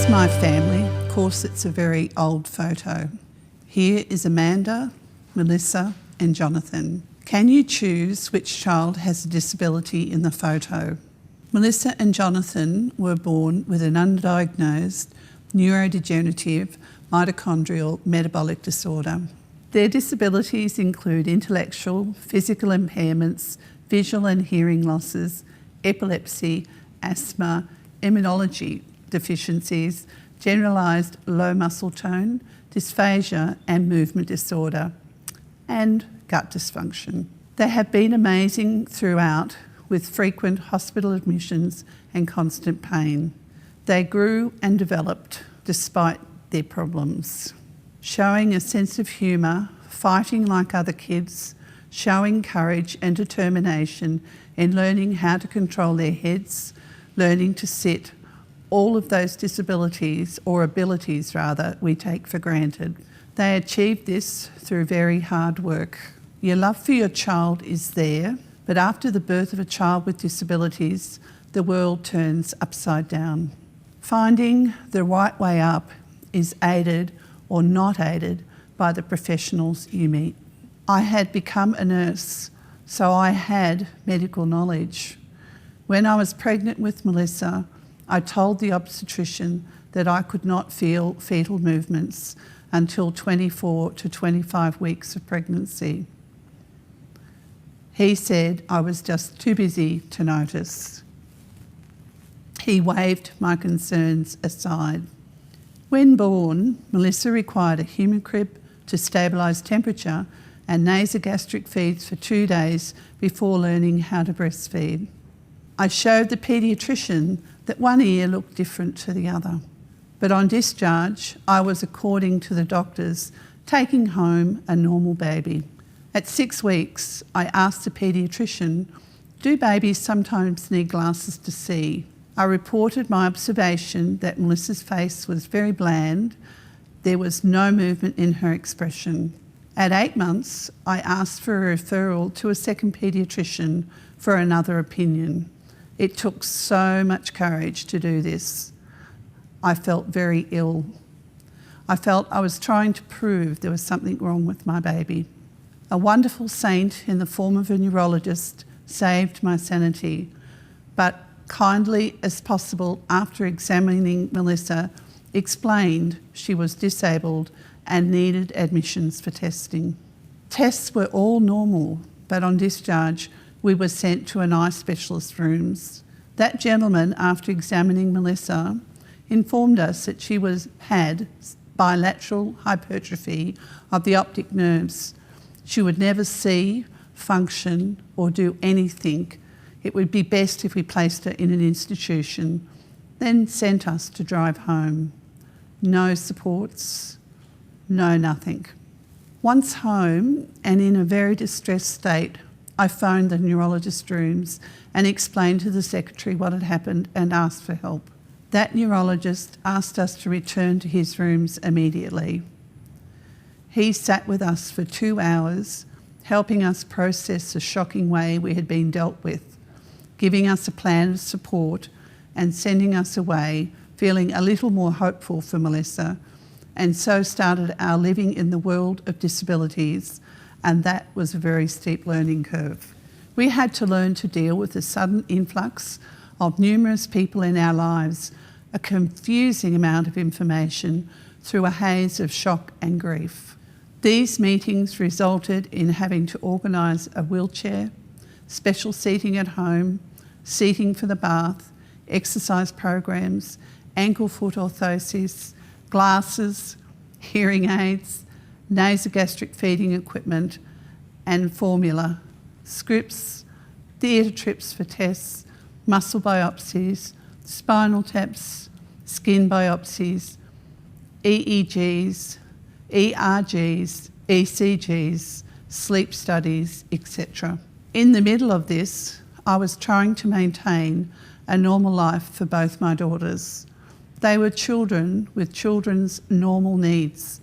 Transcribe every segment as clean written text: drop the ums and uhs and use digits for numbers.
is my family. Of course, it's a very old photo. Here is Amanda, Melissa and Jonathan. Can you choose which child has a disability in the photo? Melissa and Jonathan were born with an undiagnosed neurodegenerative mitochondrial metabolic disorder. Their disabilities include intellectual, physical impairments, visual and hearing losses, epilepsy, asthma, immunology deficiencies, generalised low muscle tone, dysphagia and movement disorder, and gut dysfunction. They have been amazing throughout, with frequent hospital admissions and constant pain. They grew and developed despite their problems, showing a sense of humour, fighting like other kids, showing courage and determination in learning how to control their heads, learning to sit, all of those disabilities, or abilities rather, we take for granted. They achieved this through very hard work. Your love for your child is there, but after the birth of a child with disabilities, the world turns upside down. Finding the right way up is aided or not aided by the professionals you meet. I had become a nurse, so I had medical knowledge. When I was pregnant with Melissa, I told the obstetrician that I could not feel fetal movements until 24 to 25 weeks of pregnancy. He said I was just too busy to notice. He waved my concerns aside. When born, Melissa required a human crib to stabilise temperature and nasogastric feeds for 2 days before learning how to breastfeed. I showed the paediatrician that one ear looked different to the other. But on discharge, I was, according to the doctors, taking home a normal baby. At 6 weeks, I asked the paediatrician, do babies sometimes need glasses to see? I reported my observation that Melissa's face was very bland. There was no movement in her expression. At 8 months, I asked for a referral to a second paediatrician for another opinion. It took so much courage to do this. I felt very ill. I felt I was trying to prove there was something wrong with my baby. A wonderful saint in the form of a neurologist saved my sanity, but kindly as possible, after examining Melissa, explained she was disabled and needed admissions for testing. Tests were all normal, but on discharge, we were sent to an eye specialist rooms. That gentleman, after examining Melissa, informed us that she had bilateral hypertrophy of the optic nerves. She would never see, function, or do anything. It would be best if we placed her in an institution, then sent us to drive home. No supports, no nothing. Once home, and in a very distressed state, I phoned the neurologist rooms and explained to the secretary what had happened and asked for help. That neurologist asked us to return to his rooms immediately. He sat with us for 2 hours, helping us process the shocking way we had been dealt with, giving us a plan of support and sending us away, feeling a little more hopeful for Melissa, and so started our living in the world of disabilities, and that was a very steep learning curve. We had to learn to deal with the sudden influx of numerous people in our lives, a confusing amount of information through a haze of shock and grief. These meetings resulted in having to organise a wheelchair, special seating at home, seating for the bath, exercise programs, ankle-foot orthosis, glasses, hearing aids, nasogastric feeding equipment and formula, scripts, theatre trips for tests, muscle biopsies, spinal taps, skin biopsies, EEGs, ERGs, ECGs, sleep studies, etc. In the middle of this, I was trying to maintain a normal life for both my daughters. They were children with children's normal needs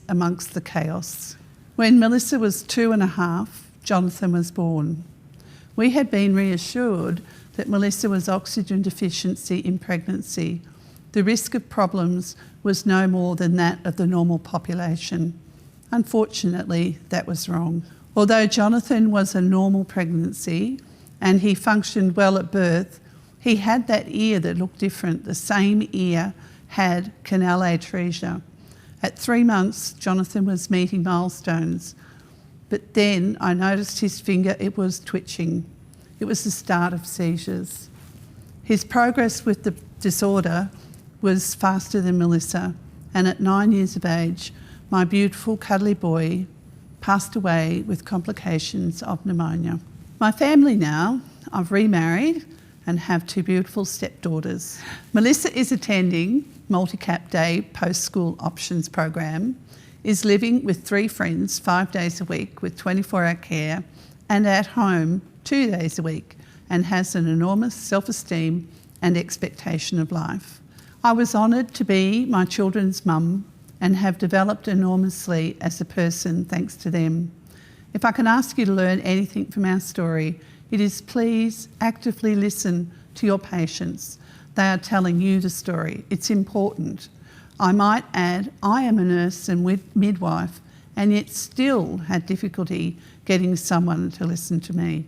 amongst the chaos. When Melissa was 2.5, Jonathan was born. We had been reassured that Melissa was oxygen deficiency in pregnancy. the risk of problems was no more than that of the normal population. Unfortunately, that was wrong. Although Jonathan was a normal pregnancy and he functioned well at birth, he had that ear that looked different. The same ear had canal atresia. At 3 months, Jonathan was meeting milestones, but then I noticed his finger, it was twitching. It was the start of seizures. His progress with the disorder was faster than Melissa, and at 9 years of age, my beautiful cuddly boy passed away with complications of pneumonia. My family now, I've remarried and have 2 beautiful stepdaughters. Melissa is attending Multi-Cap Day post-school options program, is living with 3 friends 5 days a week with 24-hour care and at home 2 days a week, and has an enormous self-esteem and expectation of life. I was honoured to be my children's mum and have developed enormously as a person thanks to them. If I can ask you to learn anything from our story, it is please actively listen to your patients. They are telling you the story. It's important. I might add, I am a nurse and midwife and yet still had difficulty getting someone to listen to me.